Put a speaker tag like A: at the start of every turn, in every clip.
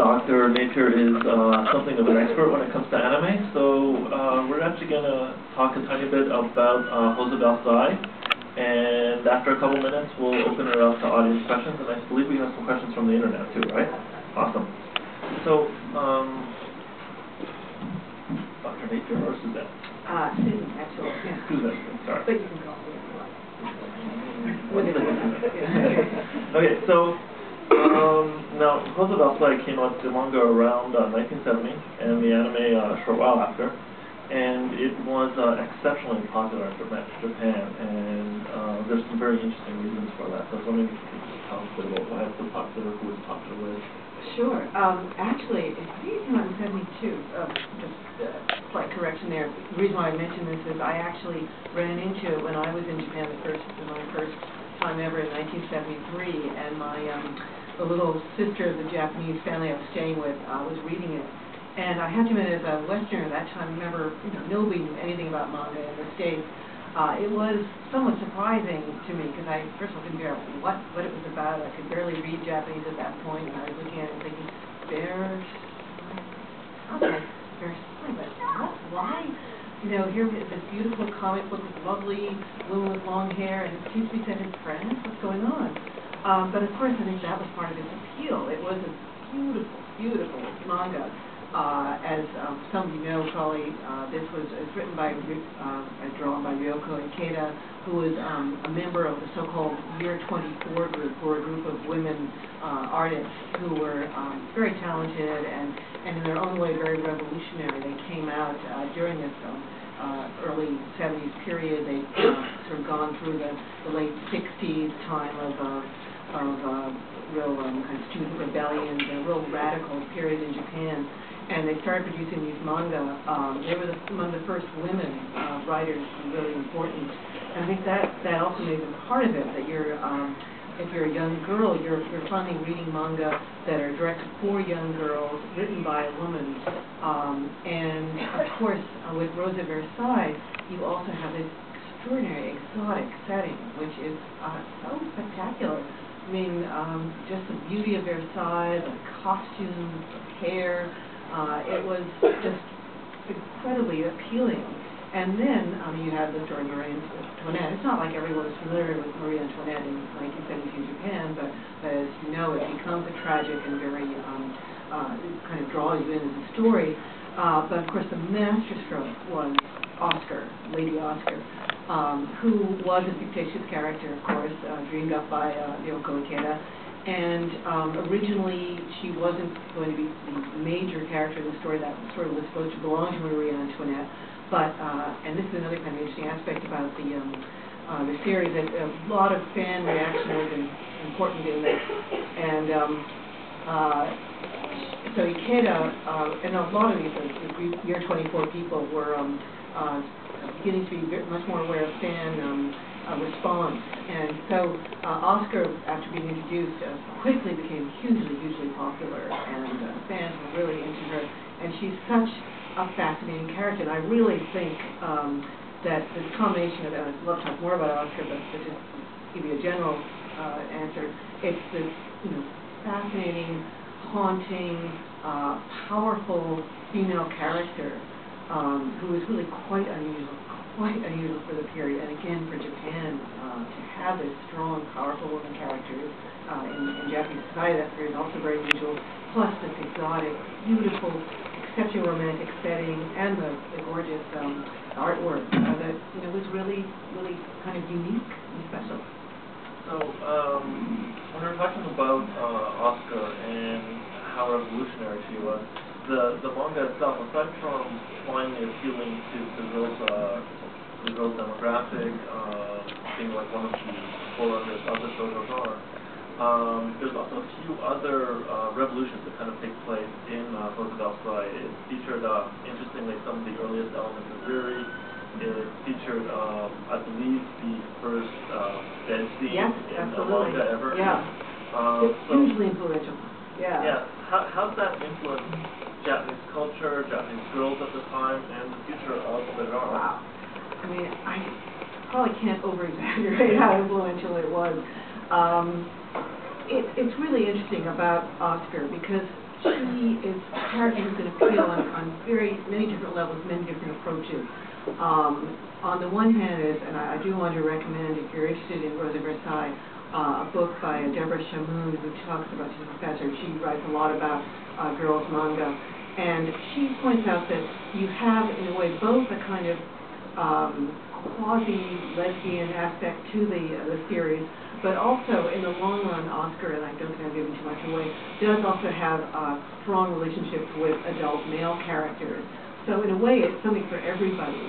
A: Dr. Nature is something of an expert when it comes to anime, so we're actually going to talk a tiny bit about Rose of Versailles, and after a couple minutes we'll open it up to audience questions, and I believe we have some questions from the internet too, right? Awesome. So, Dr. Nature or Suzanne?
B: Susan, actually. Yeah.
A: Susan, sorry.
B: But you can call me
A: Okay, so now Rose of Versailles came out, the manga around 1970, and the anime a short while after, and it was exceptionally popular in Japan, and there's some very interesting reasons for that. So I was wondering if you could just tell us a bit about why it's so popular, who it's popular with.
B: Sure. Actually, I think it came out in 72. Just slight correction there. The reason why I mention this is I actually ran into it when I was in Japan my first time ever in 1973, and the little sister of the Japanese family I was staying with was reading it. And I have to admit, as a Westerner at that time, remember, nobody knew anything about manga in the States. It was somewhat surprising to me because I first of all didn't figure out what it was about. I could barely read Japanese at that point, and I was looking at it and thinking, Versailles, but why? Here is this beautiful comic book with lovely woman with long hair, and it seems to be set in France. What's going on? But of course, I think that was part of its appeal. It was a beautiful, beautiful manga. As some of you know, probably, it's written by, drawn by Ryoko Ikeda, who was a member of the so-called Year 24 group, or a group of women artists who were very talented and in their own way very revolutionary. They came out during this early 70s period. They sort of gone through the late 60s time of real kind of student rebellions, a real radical period in Japan. And they started producing these manga. They were among the first women writers, really important. And I think that also made them part of it, that if you're a young girl, you're finally reading manga that are directed for young girls, written by a woman. And of course, with Rose of Versailles, you also have this extraordinary exotic setting, which is so spectacular. I mean, just the beauty of Versailles, the costumes, the hair. It was just incredibly appealing. And then you have the story of Marie Antoinette. It's not like everyone's familiar with Marie Antoinette in 1972 Japan, but as you know, it becomes a tragic and very, it kind of draws you into the story. But of course, the masterstroke was Oscar, Lady Oscar, who was a fictitious character, of course, dreamed up by Ryoko Ikeda. And originally, she wasn't going to be the major character in the story. That story was supposed to belong to Marie Antoinette. But and this is another kind of interesting aspect about the series, that a lot of fan reaction was important in this. And so Ikeda and a lot of these Year 24 people were beginning to be much more aware of fan response. And so Oscar, after being introduced, quickly became hugely popular, and fans were really into her. And she's such a fascinating character. And I really think that this combination of, and I'd love to talk more about Oscar, but to just give you a general answer, it's this fascinating, haunting, powerful female character who is really quite unusual for the period, and again for Japan to have this strong, powerful woman character in Japanese society. That period is also very unusual. Plus this exotic, beautiful, exceptionally romantic setting, and the gorgeous artwork that was really kind of unique and special.
A: So when we were talking about Oscar and how revolutionary she was, the manga itself, aside from finally appealing to the girls' demographic, being like one of the forerunners of the shoujo genre, there's also a few other revolutions that kind of take place in Rose of Versailles. It featured, interestingly, some of the earliest elements of Yuri. It featured, I believe, the first bed scene in a manga ever.
B: Yeah. It's hugely influential. Yeah.
A: How's that influenced Japanese culture, Japanese girls at the time, and the future of the genre?
B: Wow. I mean, I probably can't over-exaggerate how influential it was. It's really interesting about Oscar because she is a character who's going to appeal on very many different levels, many different approaches. On the one hand is, and I do want to recommend, if you're interested in Rose of Versailles, a book by Deborah Shamoun, who talks about, she's a professor, she writes a lot about girls manga, and she points out that you have, in a way, both a kind of quasi-lesbian aspect to the series, but also, in the long run, Oscar, and I don't think I'm giving too much away, does also have strong relationships with adult male characters. So in a way, it's something for everybody.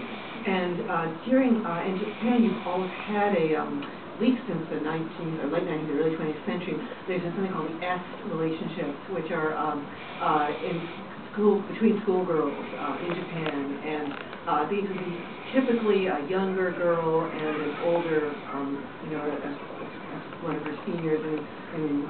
B: And in Japan, you've always had a, at least since the late 19th or early 20th century, there's something called the S relationships, which are between schoolgirls in Japan, and these would be typically a younger girl and an older, one of her seniors in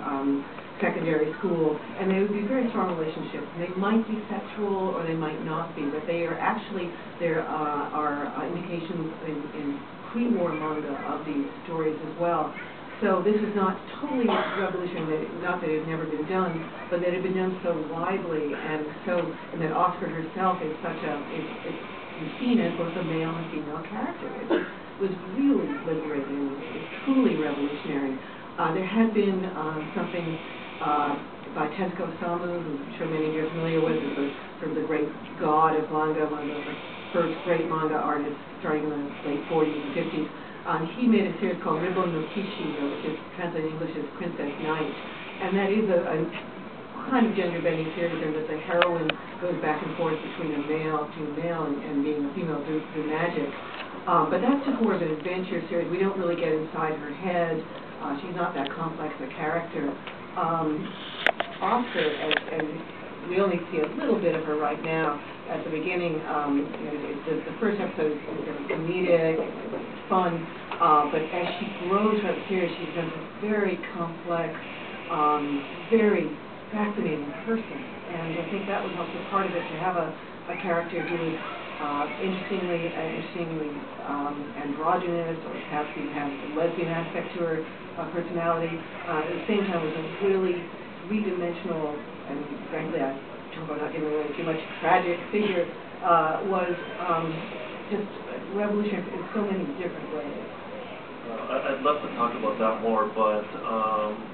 B: secondary school, and they would be very strong relationships. They might be sexual or they might not be, but they are actually, there are indications in pre-war manga of these stories as well. So this is not totally revolutionary, not that it had never been done, but that it had been done so widely, and that Oscar herself is is seen as both a male and female character. It was really liberating. It was truly revolutionary. There had been something by Tezuka Osamu, who I'm sure many of you are familiar with, is sort of the great god of manga, one of the first great manga artists starting in the late 40s and 50s. He made a series called Ribbon no Kishi, which is translated in English as Princess Knight, and that is a kind of gender-bending series in that the heroine goes back and forth between a male and being a female through magic. But that's just more of an adventure series. We don't really get inside her head. She's not that complex a character. Oscar, and we only see a little bit of her right now. At the beginning, the first episode is very comedic, it's fun, but as she grows throughout the series, she becomes a very complex, very fascinating person. And I think that was also part of it, to have a character who is interestingly androgynous, or perhaps even has a lesbian aspect to her personality. At the same time, was a really three-dimensional, and frankly, I hope I'm not giving away too much, tragic figure, was just revolutionary in so many different ways.
A: I'd love to talk about that more, but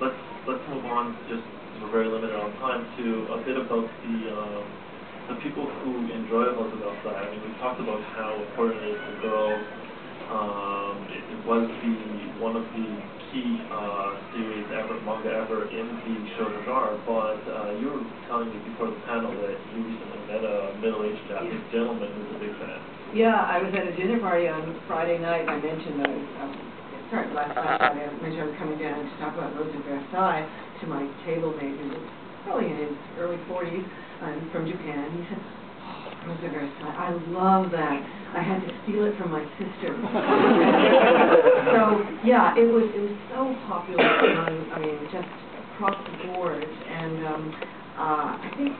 A: let's move on, just we're very limited on time, to a bit about the people who enjoy Rose of Versailles. I mean, we talked about how important it is to girls. It was one of the key series manga ever in the shoujo genre, but you were telling me before the panel that you recently met a middle-aged Japanese gentleman who's a big fan.
B: Yeah, I was at a dinner party on Friday night. I mentioned last Friday, I mentioned I was coming down to talk about Rose of Versailles to my table mate, who was probably in his early 40s, from Japan. He said, "Oh, Rose of Versailles, I love that. I had to steal it from my sister." So yeah, it was so popular among, just across the board, and I think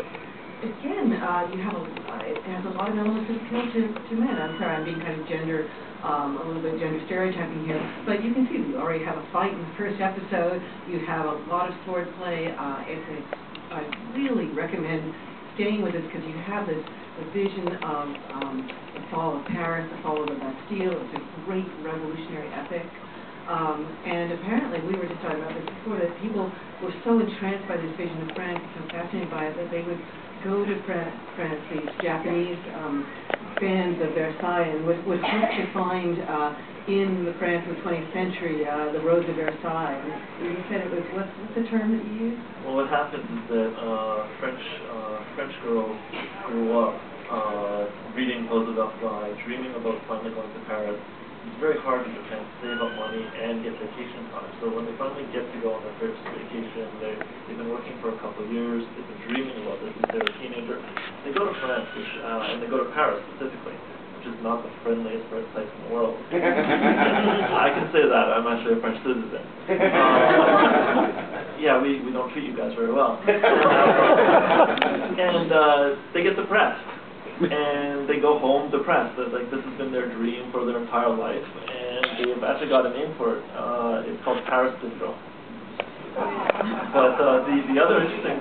B: again, it has a lot of elements that appeal to men. I'm sorry, I'm being kind of a little bit gender stereotyping here, but you can see we already have a fight in the first episode. You have a lot of swordplay. I really recommend staying with this, because you have the vision of the fall of Paris, the fall of the Bastille. It's a great revolutionary epic. And apparently, we were just talking about this before, that people were so entranced by this vision of France, so fascinated by it, that they would go to France, these Japanese fans of Versailles, and would hope to find in the France of the 20th century the Rose of Versailles. And you said it was, what's the term that you used?
A: Well, what happens is that French girls grew up reading Rose of Versailles, dreaming about finally going to Paris. It's very hard in Japan to save up money and get vacation time. So when they finally get to go on their first vacation, they've been working for a couple of years, they've been dreaming about this since they were a teenager. They go to France, and they go to Paris specifically, which is not the friendliest place in the world. I can say that, I'm actually a French citizen. Yeah, we don't treat you guys very well. And they get depressed. And they go home depressed. Like, this has been their dream for their entire life, and they've actually got a name for it. It's called Paris Syndrome. But the other interesting...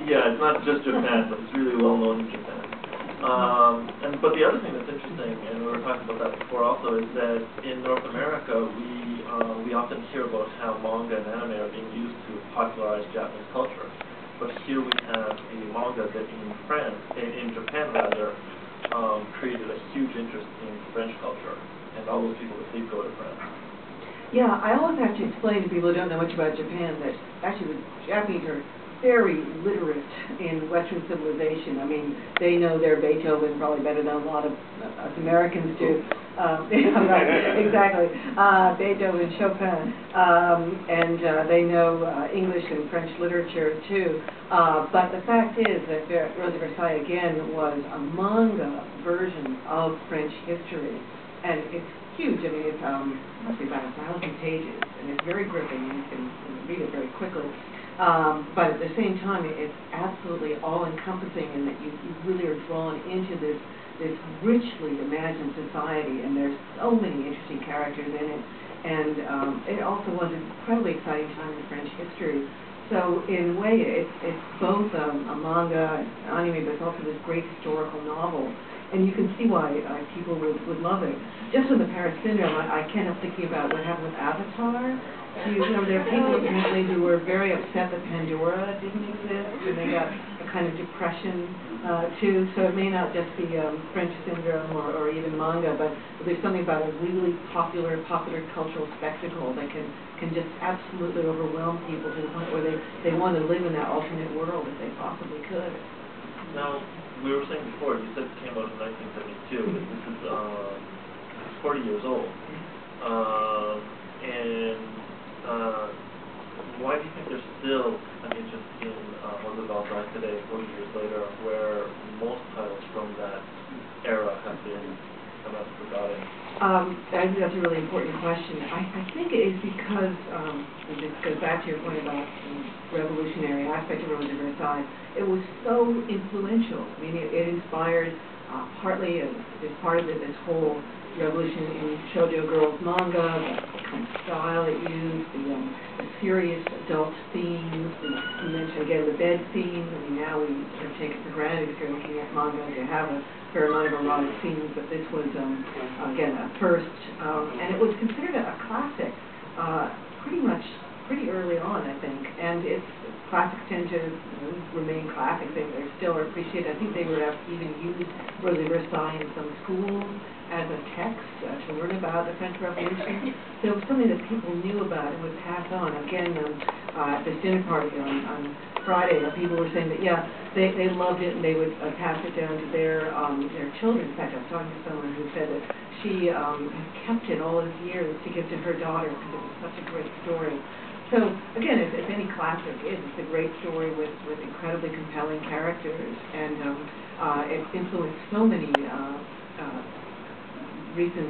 A: Yeah, it's not just Japan, but it's really well known in Japan. But the other thing that's interesting, and we were talking about that before also, is that in North America, we often hear about how manga and anime are being used to popularize Japanese culture. But here we have a manga that in Japan rather, created a huge interest in French culture, and all those people that did go to France.
B: Yeah, I always have to explain to people who don't know much about Japan that actually the Japanese are very literate in Western civilization. I mean, they know their Beethoven probably better than a lot of us Americans do. Right, exactly. Beethoven, Chopin, and they know English and French literature too. But the fact is that Rose of Versailles again was a manga version of French history, and it's huge. I mean, it's must be about 1,000 pages, and it's very gripping. You can read it very quickly. But at the same time, it's absolutely all-encompassing in that you really are drawn into this richly imagined society, and there's so many interesting characters in it. And it also was an incredibly exciting time in French history. So in a way, it's both a manga, an anime, but it's also this great historical novel. And you can see why people would love it. Just with the Paris syndrome, I can't help thinking about what happened with Avatar. You know, there are people apparently who were very upset that Pandora didn't exist, and they got a kind of depression too. So it may not just be French syndrome or even manga, but there's something about a really popular cultural spectacle that can just absolutely overwhelm people to the point where they want to live in that alternate world if they possibly could.
A: Now, we were saying before, you said it came out in 1972. This is 40 years old. Why do you think there's still an interest in Rose of Versailles today, 40 years later, where most titles from that era have been kind of forgotten?
B: I think that's a really important question. I think it is because, and this goes back to your point about the revolutionary aspect of Rose of Versailles, it was so influential. I mean, it inspired partly, as part of it, this whole revolution in shoujo girls manga, the kind of style it used, the serious adult themes, and you mentioned again the bed scenes. I mean, now we sort of take it for granted if you're looking at manga to have a fair amount of erotic scenes, but this was again a first, and it was considered a classic pretty early on, I think. And its classics tend to remain classics. They still are appreciated. I think they would have even used Rose of Versailles in some schools as a text to learn about the French Revolution. So it was something that people knew about and would pass on. Again, at this dinner party on Friday, people were saying that, yeah, they loved it and they would pass it down to their children. In fact, I was talking to someone who said that she had kept it all these years to give to her daughter because it was such a great story. So, again, as any classic is, it's a great story with incredibly compelling characters, and it influenced so many recent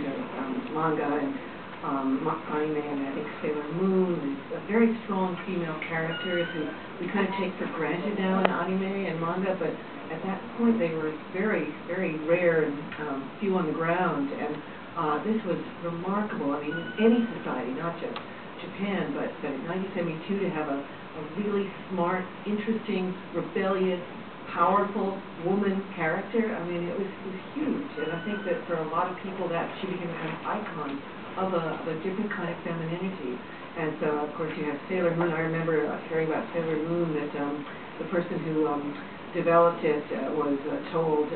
B: manga and anime, and I think Sailor Moon, and very strong female characters who we kind of take for granted now in anime and manga, but at that point they were very, very rare and few on the ground, and this was remarkable. I mean, in any society, not just Japan, but in 1972 to have a really smart, interesting, rebellious, powerful woman character, I mean, it was huge. And I think that for a lot of people that she became a kind of icon of a different kind of femininity. And so, of course, you have Sailor Moon. I remember hearing about Sailor Moon that the person who developed it was told,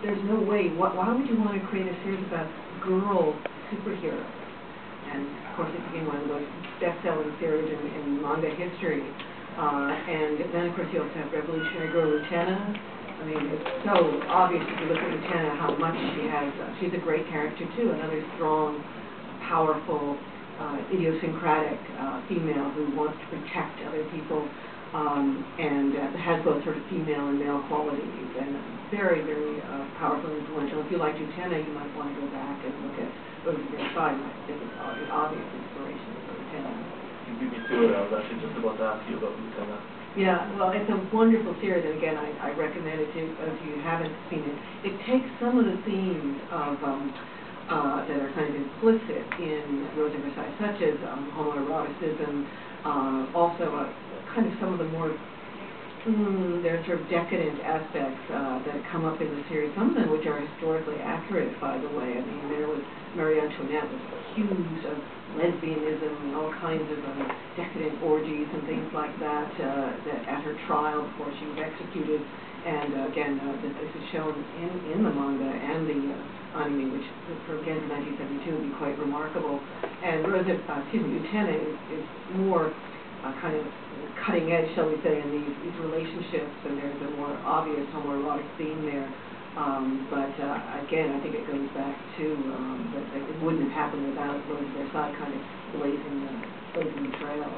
B: there's no way, why would you want to create a series about girl superheroes? And of course it became one of the most best-selling series in manga history. And then of course you also have Revolutionary Girl Utena. I mean, it's so obvious if you look at Utena how much she has. She's a great character too, another strong, powerful, idiosyncratic female who wants to protect other people, and has both sort of female and male qualities, and very, very powerful and influential. If you like Utena, you might want to go back and look at Rose of Versailles. I think it's the obvious inspiration for Utena.
A: You beat me to it. I was actually just about to ask you about Utena.
B: Yeah, well, it's a wonderful series, and again, I recommend it to if you haven't seen it. It takes some of the themes of that are kind of implicit in Rose of Versailles, such as homoeroticism, also kind of some of the more There are sort of decadent aspects that come up in the series, some of them which are historically accurate, by the way. I mean, there was Marie Antoinette was accused of lesbianism and all kinds of decadent orgies and things like that, that at her trial before she was executed. And again, this is shown in the manga and the anime, which again in 1972 would be quite remarkable. And Utena is more kind of cutting edge, shall we say, in these relationships, and there's a more obvious homoerotic theme there. But again, I think it goes back to that it wouldn't have happened without Rose of Versailles kind of blazing the trail.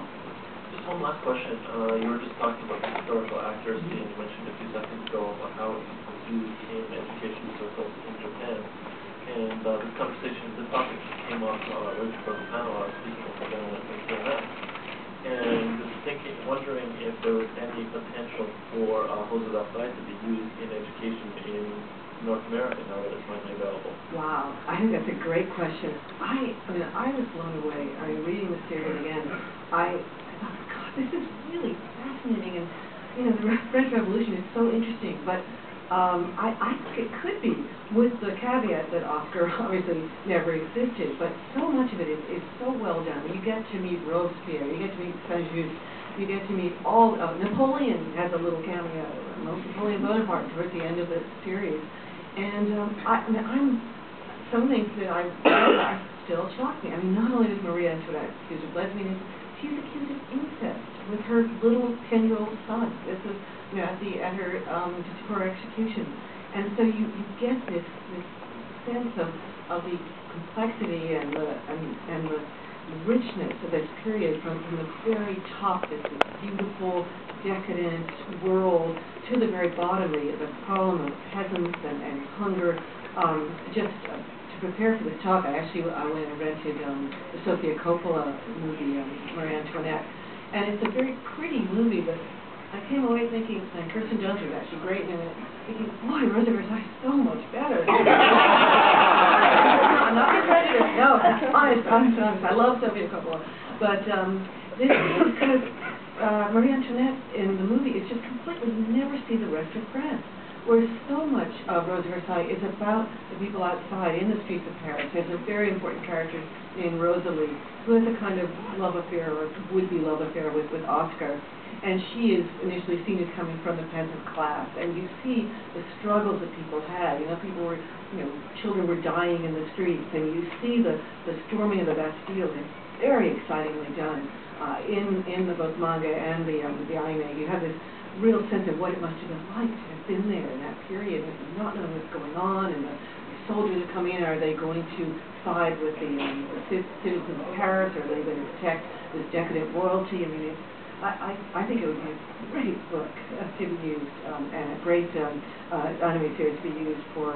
A: Just one last question. You were just talking about the historical accuracy, and you mentioned a few seconds ago about how it was used in education circles in Japan. And this topic came up right before the panel. I was speaking with the and just wondering if there was any potential for Rose of Versailles to be used in education in North America now that it's finally available.
B: Wow, I think that's a great question. I mean, I was blown away. I mean, reading the series again, I thought, God, this is really fascinating, and you know, the French Revolution is so interesting. But I think it could be, with the caveat that Oscar obviously never existed, but so much of it is so well done. You get to meet Robespierre, you get to meet Saint-Just, you get to meet all, Napoleon has a little cameo, Napoleon Bonaparte towards the end of the series. And some things that I still shock me. I mean, not only is Marie Antoinette accused of lesbianism, she's accused of incest with her little 10-year-old son. This is, you know, at her execution. And so you get this sense of the complexity and the richness of this period from the very top, this beautiful, decadent world, to the very bottom, the problem of peasants and hunger. To prepare for this talk, I went and rented the Sofia Coppola movie, Marie Antoinette, and it's a very pretty movie, but I came away thinking, and Kirsten Dunst was actually great in it, thinking, boy, Rose of Versailles is so much better. I'm not being prejudiced, no, honest. I love Sofia Coppola. But this is because Marie Antoinette in the movie is just completely, you never see the rest of France. Whereas so much of Rose of Versailles is about the people outside in the streets of Paris. There's a very important character named Rosalie, who has a kind of love affair, or would-be love affair with Oscar. And she is initially seen as coming from the peasant class. And you see the struggles that people had. You know, children were dying in the streets. And you see the storming of the Bastille. It's very excitingly done in the both manga and the anime. You have this real sense of what it must have been like to have been there in that period, and not knowing what's going on, and the soldiers that come in, are they going to side with the citizens of Paris, or are they going to protect this decadent royalty? I mean, I think it would be a great book to be used, and a great anime series to be used for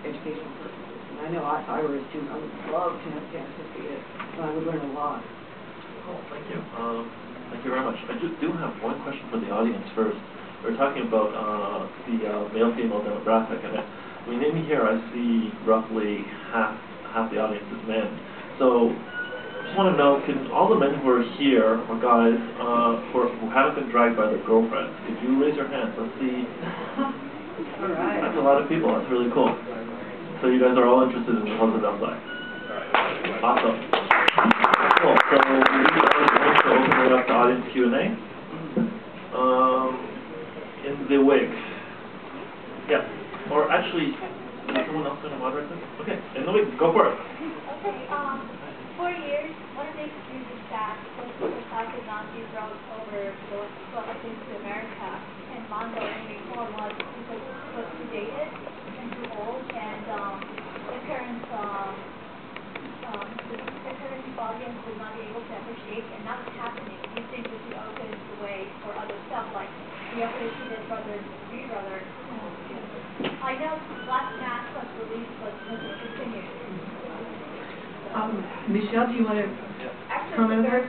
B: educational purposes. And I know if I were a student, I would love to have to see it, and I would learn a lot.
A: Cool, thank you. Thank you very much. I do have one question for the audience first. We're talking about the male-female demographic, and I mean, in here I see roughly half the audience is men. So, just want to know, can all the men who are here, or guys, who haven't been dragged by their girlfriends, could you raise your hands? Let's see.
B: All right.
A: That's a lot of people. That's really cool. So you guys are all interested in the Rose of Versailles. Awesome. Cool. So we are going to open it up to audience Q&A. In the wig. Yeah. Or actually, is someone else going to moderate this? Okay. In the wig. Go for it.
C: Okay. 4 years, one of the excuses that Versailles could not be brought over to America and manga or anime form was because it was too dated and too old, and the current audience would not be able to appreciate, and now it's happening. Do you think this opens the way for other stuff like the appreciated brother, three brother? I know Black Mass was released, but it continued.
B: Michelle, do you want to comment on that?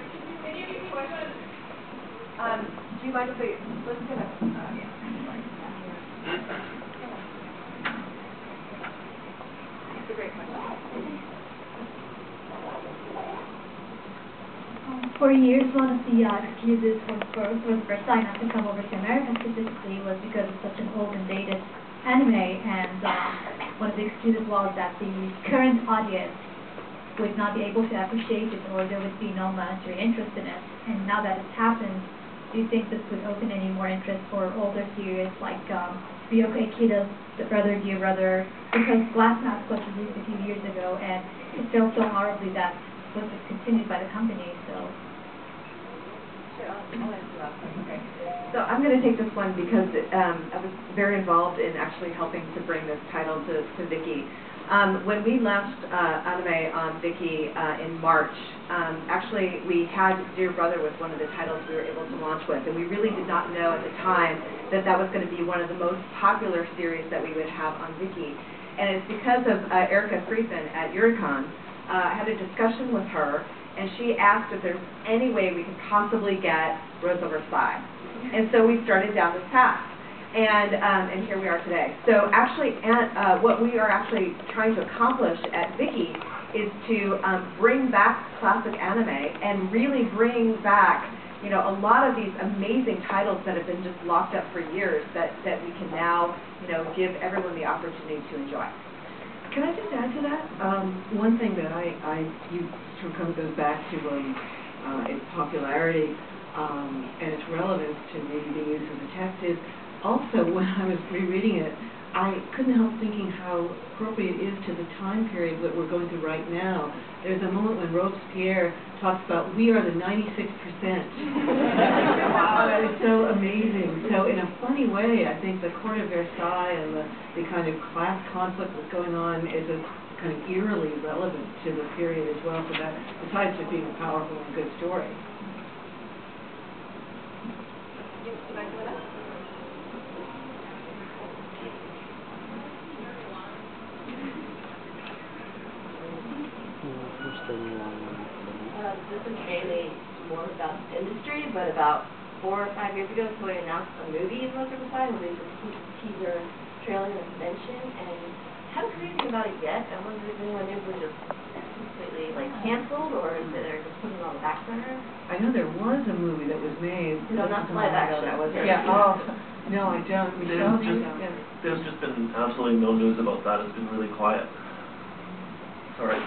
D: Do you mind if we listen to this? It's a great question.
C: For years, one of the excuses for Rose of Versailles not to come over to America specifically was because it's such an old and dated anime, and one of the excuses was that the current audience would not be able to appreciate it, or there would be no monetary interest in it. And now that it's happened, do you think this would open any more interest for older series like Ryoko Kida's The Brother, Dear Brother? Because Glass Mask was released a few years ago, and it failed so horribly that it was discontinued by the company, so...
D: Sure, I'll answer that one. Okay. So I'm going to take this one because I was very involved in actually helping to bring this title to Viki. When we launched anime on Viki in March, actually we had Dear Brother was one of the titles we were able to launch with, and we really did not know at the time that that was going to be one of the most popular series that we would have on Viki. And it's because of Erica Friesen at Yuricon. I had a discussion with her, and she asked if there's any way we could possibly get Rose of Versailles. And so we started down this path. And here we are today. So actually, what we are actually trying to accomplish at Viki is to bring back classic anime and really bring back, you know, a lot of these amazing titles that have been just locked up for years that we can now, you know, give everyone the opportunity to enjoy.
B: Can I just add to that? One thing that you sort of goes back to its popularity and its relevance to maybe being used as a text is also when I was rereading it, I couldn't help thinking how appropriate it is to the time period that we're going through right now. There's a moment when Robespierre talks about, we are the 96%. Wow, that is so amazing. So in a funny way, I think the court of Versailles and the kind of class conflict that's going on is a kind of eerily relevant to the period as well, so that besides just being a powerful and good story.
E: This is mainly more about industry, but about 4 or 5 years ago, Toei announced a movie in Rose of Versailles, and they just teaser trailer and convention, and haven't heard anything about it yet. I wonder if anyone knew if it was just completely like canceled, or if they're just putting it on the back burner.
B: I know there was a movie that was made.
E: No, not live action.
B: That was yeah. Oh, no, I don't.
A: There's just been absolutely no news about that. It's been really quiet. Sorry.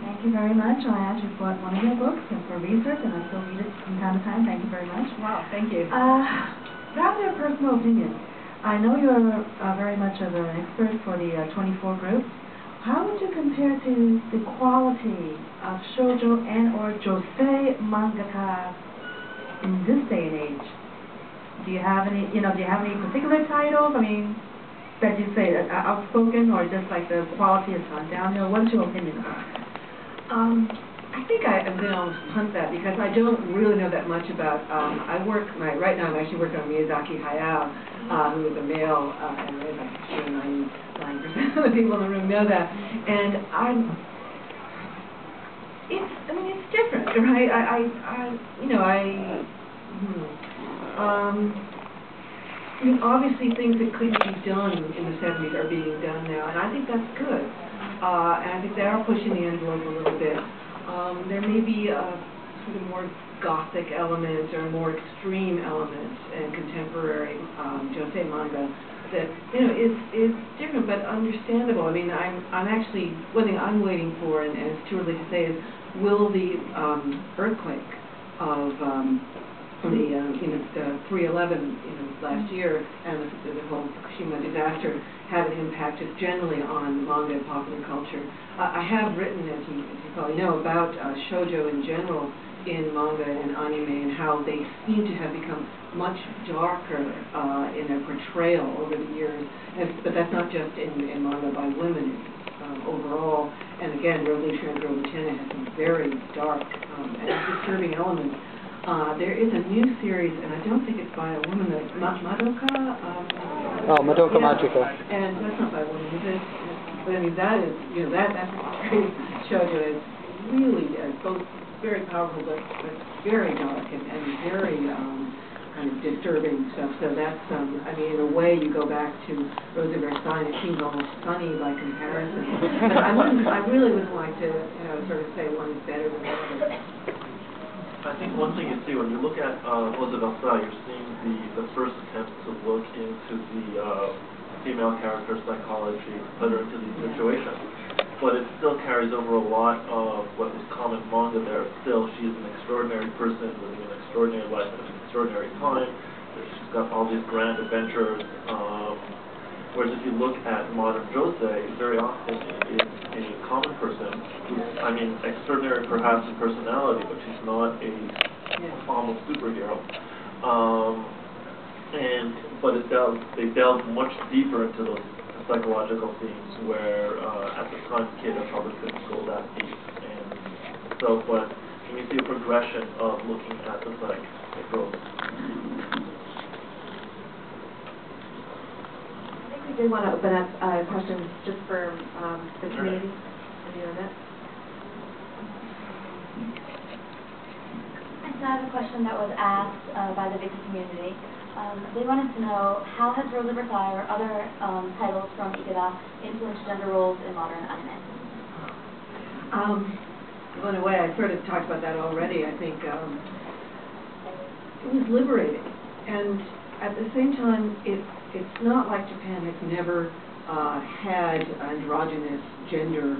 F: Thank you very much. I actually bought one of your books and for research, and I still read it from time to time. Thank you very much.
B: Wow, thank you.
F: Rather a personal opinion. I know you're very much of an expert for the 24 group. How would you compare to the quality of shoujo and or josei mangaka in this day and age? Do you have any, do you have any particular titles? I mean, that you say outspoken, or just like the quality has gone downhill? What's your opinion on it?
B: I think I'm going to almost punt that because I don't really know that much about. Right now I'm actually working on Miyazaki Hayao, who is a male, and I'm sure 99% of the people in the room know that. And it's different, right? I mean, obviously things that couldn't be done in the 70s are being done now, and I think that's good. And I think they are pushing the envelope a little bit. There may be a sort of more gothic element or more extreme element in contemporary josei manga that is different but understandable. I mean, I'm actually, one thing I'm waiting for, and it's too early to say, is will the earthquake of the 3/11 last year and the whole Fukushima disaster have an impact just generally on manga and popular culture. I have written, as you probably know, about shoujo in general in manga and anime and how they seem to have become much darker in their portrayal over the years. But that's not just in manga by women. It's overall, and again, Revolutionary Girl Lieutenant has some very dark and disturbing elements. There is a new series, and I don't think it's by a woman, Madoka?
G: Madoka Magica.
B: And that's not by a woman, is it? But I mean, that is, that's great shoujo. It's really both very powerful, but very dark and very kind of disturbing stuff. So that's, I mean, in a way, you go back to Rose of Versailles, it seems almost funny by comparison. But I really wouldn't like to, sort of say one is better than the other.
A: I think one thing you see when you look at Rose of Versailles, you're seeing the first attempt to look into the female character psychology, put her into these situations. But it still carries over a lot of what was common manga there. Still, she's an extraordinary person living an extraordinary life at an extraordinary time. She's got all these grand adventures. Whereas if you look at modern josei, very often it's a common person who's, I mean, extraordinary perhaps in personality, but she's not a almost superhero. But they delve much deeper into those psychological themes where at the time the kid had probably couldn't go that deep. And so, but when you see a progression of looking at the psyche, it grows.
D: I think we did want to open up questions just for the community. Any of that?
C: So I have a question that was asked by the Vicky community. They wanted to know, how has Rose of Versailles or other titles from Ikeda influenced gender roles in modern anime?
B: Well, in a way, I sort of talked about that already. I think it was liberating. And at the same time, it's not like Japan has never had androgynous gender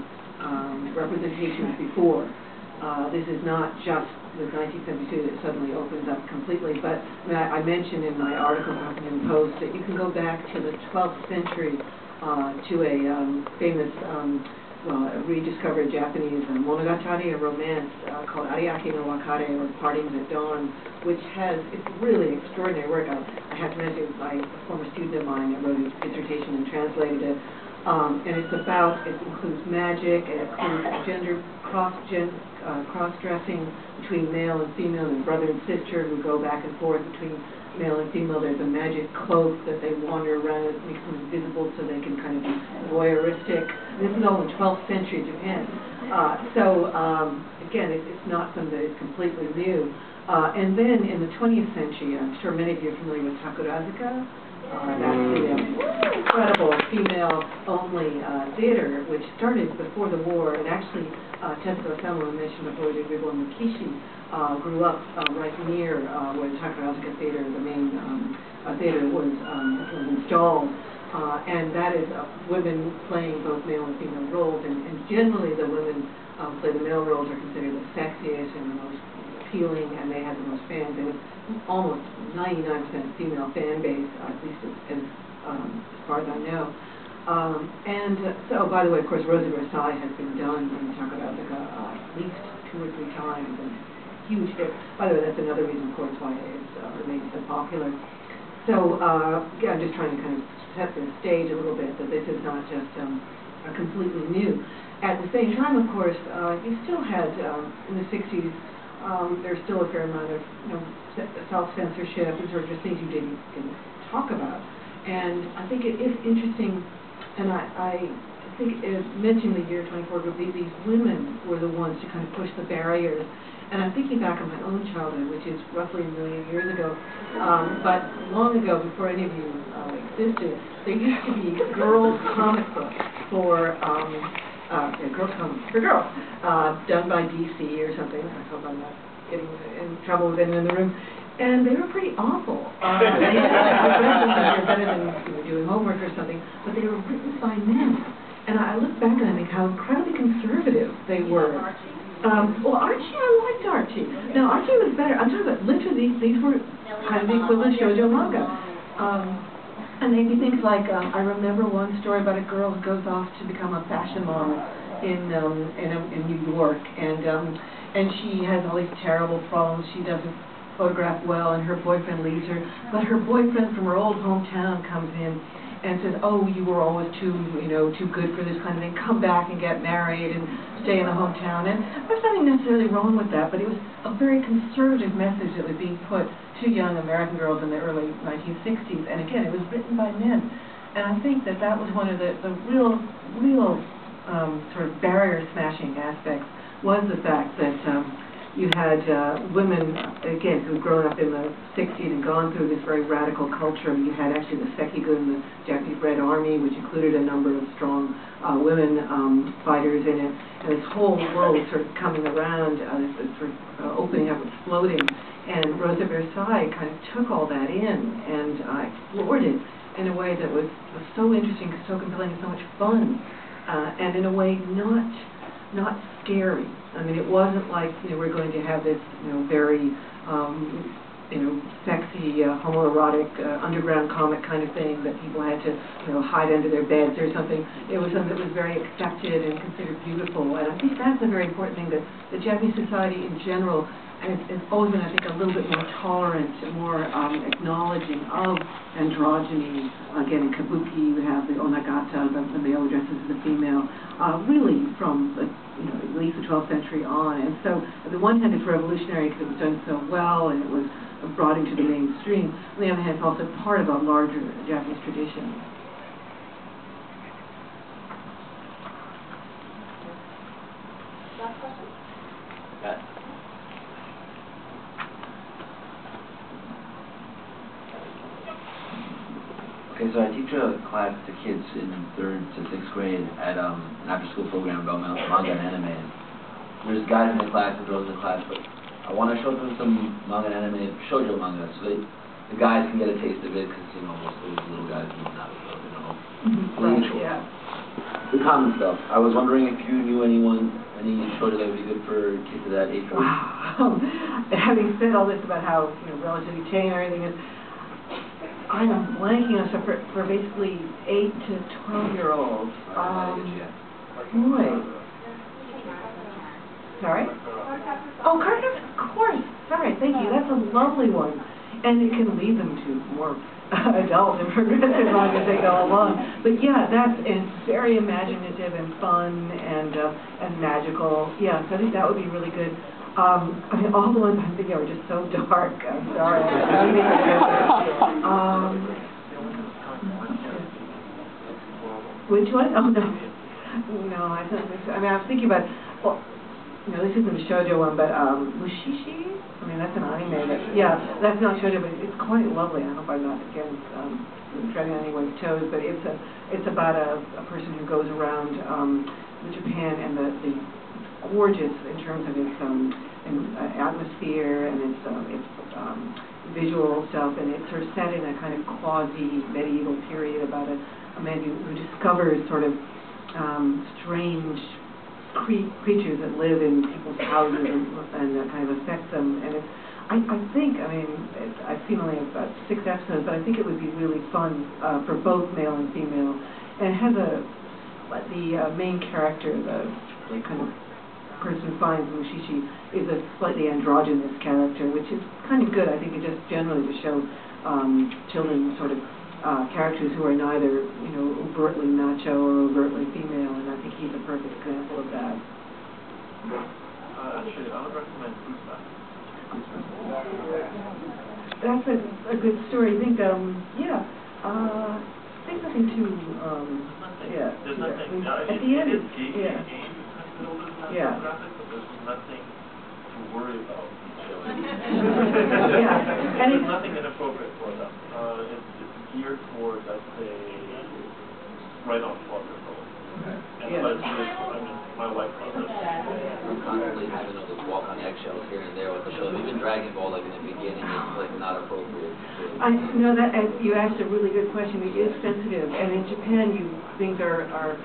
B: representations before. This is not just with 1972 that suddenly opens up completely, but I mentioned in my article in the Huffington Post that you can go back to the 12th century to a famous rediscovered Japanese monogatari, a romance called Ariake no Wakare, or Partings at Dawn, which it's really extraordinary work. I have to mention a former student of mine that wrote his dissertation and translated it. And it includes magic, it includes gender cross-dressing between male and female, and brother and sister who go back and forth between male and female. There's a magic cloak that they wander around, it makes them invisible so they can kind of be voyeuristic. This is all in 12th century Japan. Again, it's not something that is completely new. And then in the 20th century, I'm sure many of you are familiar with Sakurazuka. That's the incredible female-only theater, which started before the war, and actually Tetsuo Osamu mentioned before, the Reborn Mukishi grew up right near where the Sakurazuka Theater, the main theater, was installed. And that is women playing both male and female roles, and generally the women play the male roles are considered the sexiest and the most appealing, and they had the most fans. It was almost 99% female fan base, at least as far as I know. So, by the way, of course, Rose of Versailles has been done in Sakurazuka at least 2 or 3 times, and huge hit. By the way, that's another reason, of course, why it's remained so popular. So, yeah, I'm just trying to kind of set the stage a little bit that this is not just completely new. At the same time, of course, you still had in the 60s. There's still a fair amount of self-censorship and sort of just things you didn't talk about. And I think it is interesting, and I think mentioning the Year 24 group, these women were the ones to kind of push the barriers. And I'm thinking back on my own childhood, which is roughly 1 million years ago, but long ago, before any of you existed, there used to be girls' comic books for girls' comics for girls, done by DC or something. I hope I'm not getting in trouble with anyone in the room. And they were pretty awful. They were better than doing homework or something, but they were written by men. And I look back and I think how incredibly conservative they were. Well, Archie, I liked Archie. Now, Archie was better. I'm talking about literally, these were kind of the equivalent shoujo manga. And maybe things like, I remember one story about a girl who goes off to become a fashion model in New York, and she has all these terrible problems. She doesn't photograph well, and her boyfriend leaves her. But her boyfriend from her old hometown comes in and says, "Oh, you were always too good for this kind of thing. Come back and get married and stay in the hometown." And there's nothing necessarily wrong with that, but it was a very conservative message that was being put to young American girls in the early 1960s. And again, it was written by men. And I think that was one of the real sort of barrier-smashing aspects, was the fact that You had women, again, who'd grown up in the 60s and gone through this very radical culture. You had actually the Sekigun, the Japanese Red Army, which included a number of strong women fighters in it. And this whole world was sort of coming around, this sort of opening up, exploding. And Rose of Versailles kind of took all that in and explored it in a way that was so interesting, so compelling, so much fun, and in a way not scary. I mean, it wasn't like, we're going to have this, very, sexy, homoerotic, underground comic kind of thing that people had to, hide under their beds or something. It was something that was very accepted and considered beautiful. And I think that's a very important thing, that the Japanese society in general has always been, I think, a little bit more tolerant, more acknowledging of androgyny. Again, in kabuki, you have the onagata, the male dresses the female, really from at least the 12th century on. And so, on the one hand, it's revolutionary because it was done so well and it was brought into the mainstream. On the other hand, it's also part of a larger Japanese tradition.
E: Last question?
H: Okay, so I teach a class to kids in 3rd to 6th grade at an after-school program about manga and anime. There's guys in the class and girls in the class, but I want to show them some manga and anime, shoujo manga, so the guys can get a taste of it, because, most of those little guys do not
B: Right, yeah.
H: The common stuff. I was wondering if you knew any shoujo that would be good for kids of that age group.
B: Wow. Having said all this about how, relatively tame everything is, I'm blanking on stuff for basically 8 to 12-year-olds. Boy. Sorry? Oh, Cardcaptors, of course. Sorry, thank you. That's a lovely one. And it can lead them to more adult and progressive manga as they go along. But yeah, it's very imaginative and fun and magical. Yeah, so I think that would be really good. I mean, all the ones I'm thinking are just so dark. I'm sorry. Which one? Oh, no. No, I don't think so. I mean, I was thinking about, this isn't a shoujo one, but Mushishi? I mean, that's an anime. That's not shoujo, but it's quite lovely. I hope I'm not, again, treading on anyone's toes, but it's about a person who goes around Japan, and the gorgeous in terms of its atmosphere and its visual stuff, and it's sort of set in a kind of quasi-medieval period about a man who discovers sort of strange creatures that live in people's houses and kind of affect them. And I've seen only about 6 episodes, but I think it would be really fun for both male and female. And it has the main character, the kind of person who finds Mushishi, is a slightly androgynous character, which is kind of good. I think it just generally to show children sort of characters who are neither, overtly macho or overtly female, and I think he's a perfect example of that.
A: Actually, I would recommend Goosebumps.
B: That's a good story. I think, I think nothing too,
A: There's nothing,
B: at the end,
A: it is
B: yeah.
A: graphic, but there's nothing to worry about.
B: Yeah. And
A: there's nothing inappropriate for them. It's geared towards, I'd say, right on 12 years old. And my wife loves it.
H: I'm constantly having to walk on eggshells here and there with the show. Even Dragon Ball, in the beginning, it's not appropriate.
B: I know that you asked a really good question. It is sensitive, and in Japan, things are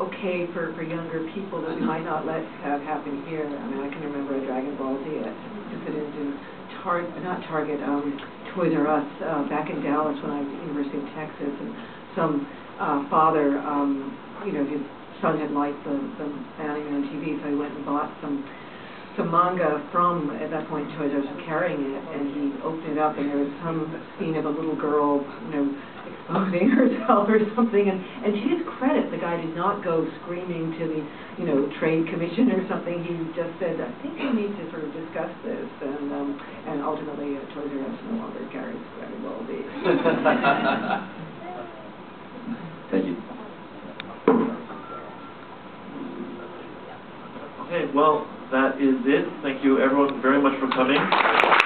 B: okay for younger people that we might not let have happen here. I mean, I can remember a Dragon Ball Z to put into Target, Toys R Us back in Dallas when I was at the University of Texas, and some father, his son had liked the anime on TV, so he went and bought some manga from, at that point, Toys R Us was carrying it, and he opened it up, and there was some scene of a little girl, exposing herself or something, and to his credit, the guy did not go screaming to the, trade commission or something. He just said, I think we need to sort of discuss this, and ultimately, Toys R Us no longer carries Dragon Ball Z.
H: Thank you.
A: Okay, well, that is it. Thank you everyone very much for coming.